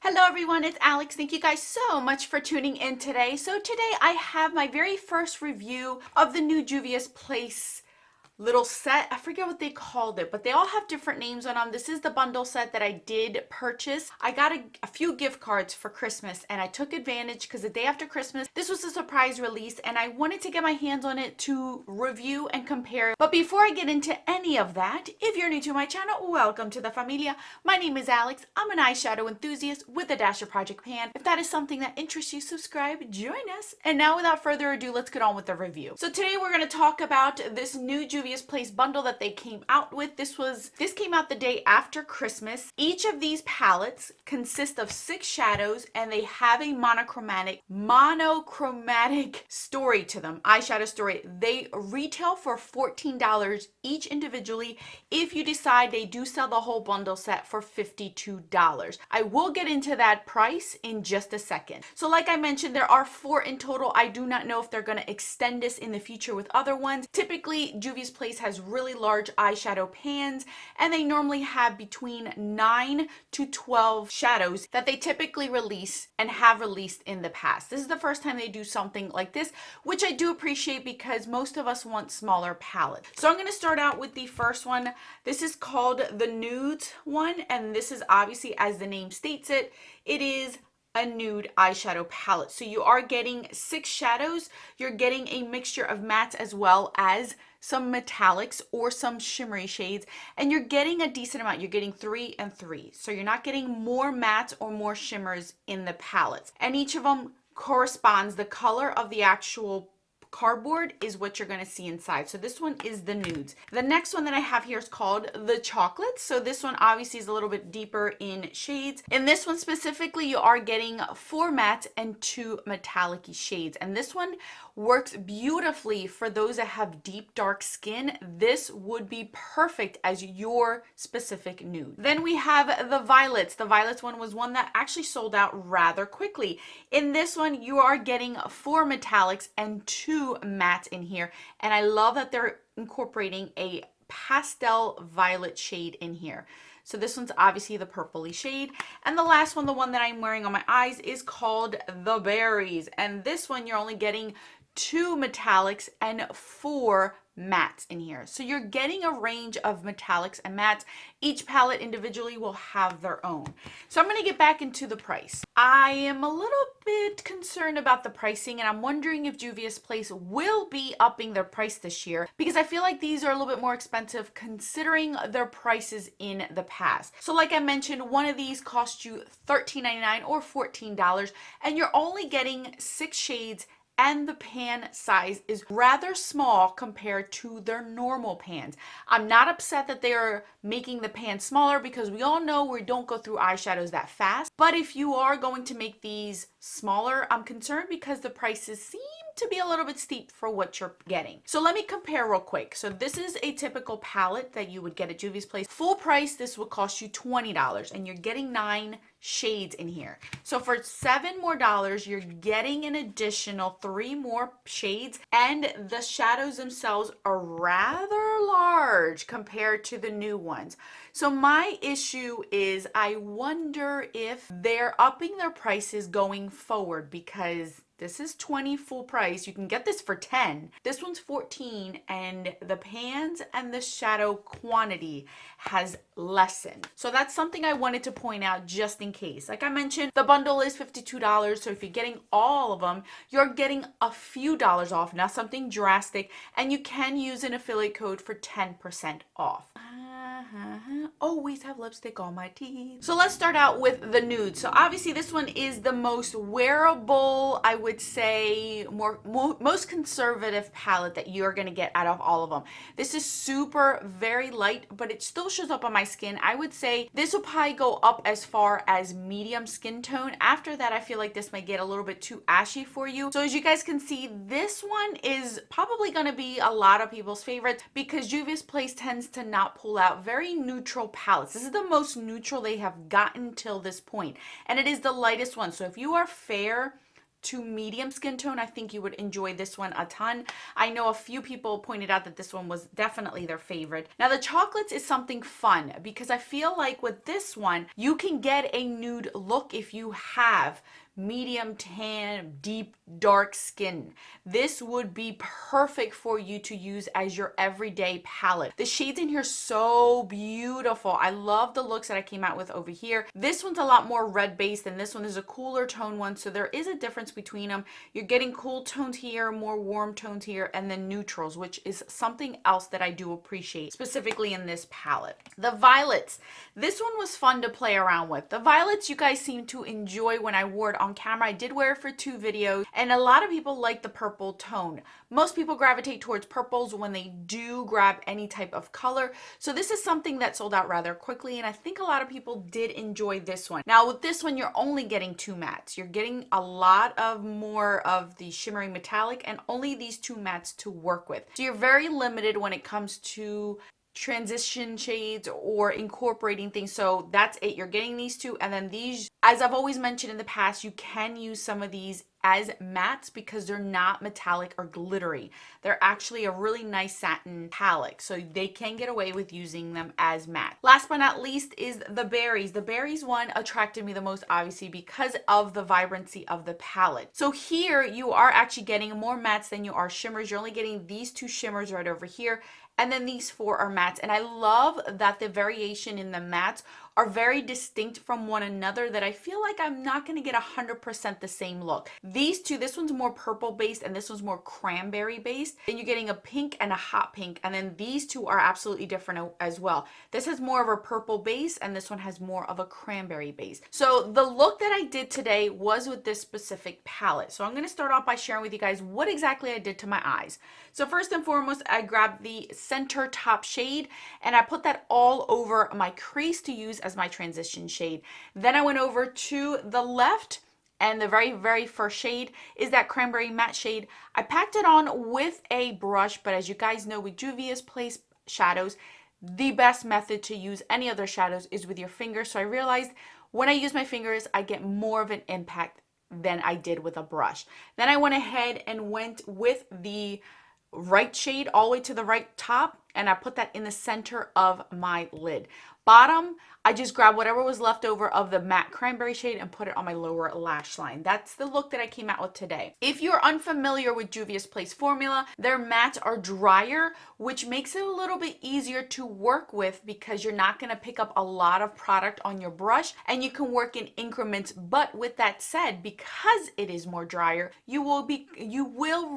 Hello everyone, it's Alex. Thank you guys so much for tuning in today. So today I have my very first review of the new Juvia's Place little set. I forget what they called it, but they all have different names on them. This is the bundle set that I did purchase. I got a few gift cards for Christmas and I took advantage because the day after Christmas, this was a surprise release and I wanted to get my hands on it to review and compare. But before I get into any of that, if you're new to my channel, welcome to the familia. My name is Alex. I'm an eyeshadow enthusiast with a dash of Project Pan. If that is something that interests you, subscribe, join us. And now without further ado, let's get on with the review. So today we're going to talk about this new Juvia's Place bundle that they came out with. This came out the day after Christmas. Each of these palettes consist of 6 shadows and they have a monochromatic story to them, eyeshadow story. They retail for $14 each individually. If you decide, they do sell the whole bundle set for $52. I will get into that price in just a second. So like I mentioned, there are 4 in total. I do not know if they're going to extend this in the future with other ones. Typically, Juvia's Place has really large eyeshadow pans and they normally have between 9 to 12 shadows that they typically release and have released in the past. This is the first time they do something like this, which I do appreciate because most of us want smaller palettes. So I'm going to start out with the first one. This is called the Nudes one, and this is obviously, as the name states it, it is a nude eyeshadow palette. So you are getting 6 shadows. You're getting a mixture of mattes as well as some metallics or some shimmery shades, and you're getting a decent amount. You're getting 3 and 3. So you're not getting more mattes or more shimmers in the palettes. And each of them corresponds, the color of the actual cardboard is what you're going to see inside. So this one is the nudes. The next one that I have here is called the chocolates. So this one obviously is a little bit deeper in shades. In this one specifically, you are getting 4 mattes and 2 metallic shades. And this one works beautifully for those that have deep dark skin. This would be perfect as your specific nude. Then we have the violets. The violets one was one that actually sold out rather quickly. In this one, you are getting 4 metallics and 2 mattes in here, and I love that they're incorporating a pastel violet shade in here. So this one's obviously the purpley shade. And the last one, the one that I'm wearing on my eyes, is called the berries, and this one you're only getting 2 metallics and 4 mattes in here. So you're getting a range of metallics and mattes. Each palette individually will have their own. So I'm going to get back into the price. I am a little bit concerned about the pricing, and I'm wondering if Juvia's Place will be upping their price this year, because I feel like these are a little bit more expensive considering their prices in the past. So like I mentioned, one of these cost you $13.99 or $14, and you're only getting 6 shades, and the pan size is rather small compared to their normal pans. I'm not upset that they are making the pan smaller because we all know we don't go through eyeshadows that fast. But if you are going to make these smaller, I'm concerned because the prices seem to be a little bit steep for what you're getting. So let me compare real quick. So this is a typical palette that you would get at Juvia's Place. Full price, this would cost you $20, and you're getting 9 shades in here. So for $7 more, you're getting an additional 3 more shades, and the shadows themselves are rather large compared to the new ones. So my issue is I wonder if they're upping their prices going forward, because this is $20 full price. You can get this for $10. This one's $14, and the pans and the shadow quantity has lessened. So that's something I wanted to point out just in case. Like I mentioned, the bundle is $52. So if you're getting all of them, you're getting a few dollars off, not something drastic, and you can use an affiliate code for 10% off. Always have lipstick on my teeth. So let's start out with the nude. So obviously this one is the most wearable, I would say, most conservative palette that you're gonna get out of all of them. This is super very light, but it still shows up on my skin. I would say this will probably go up as far as medium skin tone. After that, I feel like this might get a little bit too ashy for you. So as you guys can see, this one is probably gonna be a lot of people's favorites because Juvia's Place tends to not pull out very neutral palettes. This is the most neutral they have gotten till this point, and it is the lightest one. So if you are fair, to medium skin tone, I think you would enjoy this one a ton. I know a few people pointed out that this one was definitely their favorite. Now the chocolates is something fun because I feel like with this one, you can get a nude look if you have medium tan, deep dark skin. This would be perfect for you to use as your everyday palette. The shades in here are so beautiful. I love the looks that I came out with over here. This one's a lot more red based and this one is a cooler tone one, so there is a difference between them. You're getting cool tones here, more warm tones here, and then neutrals, which is something else that I do appreciate, specifically in this palette. The violets. This one was fun to play around with. The violets you guys seem to enjoy when I wore it on camera. I did wear it for 2 videos, and a lot of people like the purple tone. Most people gravitate towards purples when they do grab any type of color. So this is something that sold out rather quickly, and I think a lot of people did enjoy this one. Now with this one, you're only getting 2 mattes. You're getting a lot of more of the shimmery metallic and only these 2 mattes to work with. So you're very limited when it comes to transition shades or incorporating things. So that's it. You're getting these 2, and then these, as I've always mentioned in the past, you can use some of these as mattes because they're not metallic or glittery. They're actually a really nice satin metallic, so they can get away with using them as matte. Last but not least is the berries. The berries one attracted me the most, obviously, because of the vibrancy of the palette. So here you are actually getting more mattes than you are shimmers. You're only getting these 2 shimmers right over here, and then these 4 are mattes. And I love that the variation in the mattes are very distinct from one another, that I feel like I'm not going to get 100% the same look. These 2, this one's more purple based and this one's more cranberry based. Then you're getting a pink and a hot pink, and then these 2 are absolutely different as well. This has more of a purple base and this one has more of a cranberry base. So the look that I did today was with this specific palette. So I'm going to start off by sharing with you guys what exactly I did to my eyes. So first and foremost, I grabbed the center top shade and I put that all over my crease to use as my transition shade. Then I went over to the left, and the very first shade is that cranberry matte shade. I packed it on with a brush, but as you guys know, with Juvia's Place shadows, the best method to use any other shadows is with your fingers. So I realized when I use my fingers, I get more of an impact than I did with a brush. Then I went ahead and went with the right shade all the way to the right top, and I put that in the center of my lid. Bottom, I just grabbed whatever was left over of the matte cranberry shade and put it on my lower lash line. That's the look that I came out with today. If you're unfamiliar with Juvia's Place formula, their mattes are drier, which makes it a little bit easier to work with because you're not going to pick up a lot of product on your brush and you can work in increments. But with that said, because it is more drier, you will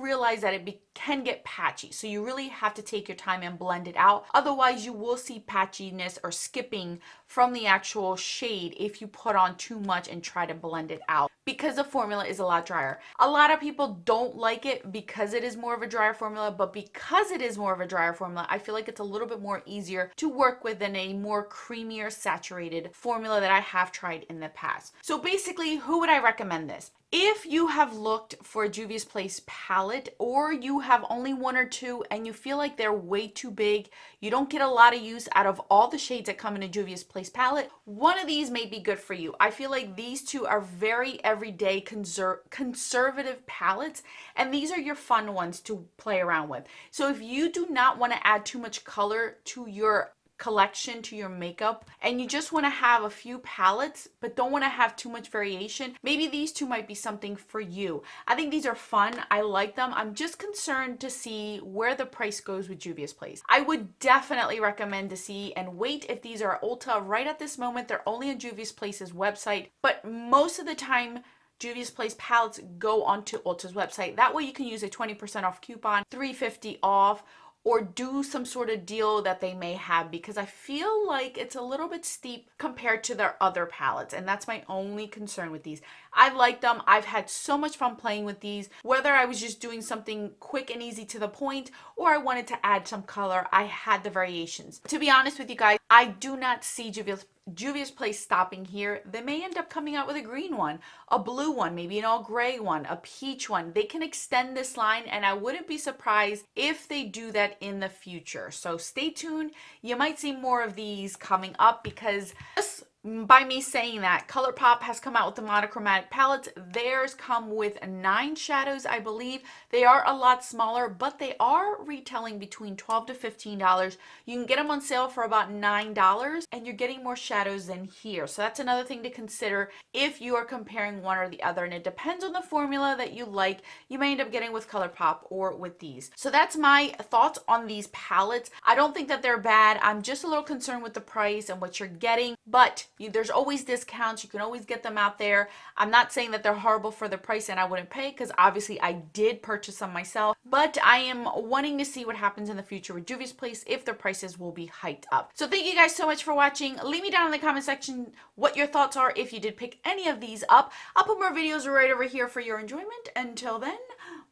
realize that it can get patchy. So you really have to take your time and blend it out. Otherwise, you will see patchiness or skipping from the actual shade if you put on too much and try to blend it out, because the formula is a lot drier. A lot of people don't like it because it is more of a drier formula, but because it is more of a drier formula, I feel like it's a little bit more easier to work with than a more creamier saturated formula that I have tried in the past. So basically, who would I recommend this? If you have looked for a Juvia's Place palette, or you have only 1 or 2 and you feel like they're way too big, you don't get a lot of use out of all the shades that come in a Juvia's Place palette, one of these may be good for you. I feel like these 2 are very everyday conservative palettes, and these are your fun ones to play around with. So if you do not want to add too much color to your collection, to your makeup, and you just want to have a few palettes but don't want to have too much variation, maybe these 2 might be something for you. I think these are fun. I like them. I'm just concerned to see where the price goes with Juvia's Place. I would definitely recommend to see and wait if these are Ulta. Right at this moment, they're only on Juvia's Place's website, but most of the time Juvia's Place palettes go onto Ulta's website. That way you can use a 20% off coupon, $3.50 off, or do some sort of deal that they may have, because I feel like it's a little bit steep compared to their other palettes, and that's my only concern with these. I like them. I've had so much fun playing with these. Whether I was just doing something quick and easy to the point, or I wanted to add some color, I had the variations. To be honest with you guys, I do not see Juvia's Place stopping here. They may end up coming out with a green one, a blue one, maybe an all gray one, a peach one. They can extend this line, and I wouldn't be surprised if they do that in the future. So stay tuned. You might see more of these coming up, because just by me saying that, ColourPop has come out with the monochromatic palettes. Theirs come with 9 shadows, I believe. They are a lot smaller, but they are retailing between $12 to $15. You can get them on sale for about $9, and you're getting more shadows than here. So that's another thing to consider if you are comparing one or the other, and it depends on the formula that you like. You may end up getting with ColourPop or with these. So that's my thoughts on these palettes. I don't think that they're bad. I'm just a little concerned with the price and what you're getting, but there's always discounts. You can always get them out there. I'm not saying that they're horrible for the price and I wouldn't pay, because obviously I did purchase them myself, but I am wanting to see what happens in the future with Juvia's Place if their prices will be hiked up. So thank you guys so much for watching. Leave me down in the comment section what your thoughts are if you did pick any of these up. I'll put more videos right over here for your enjoyment. Until then,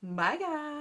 bye guys.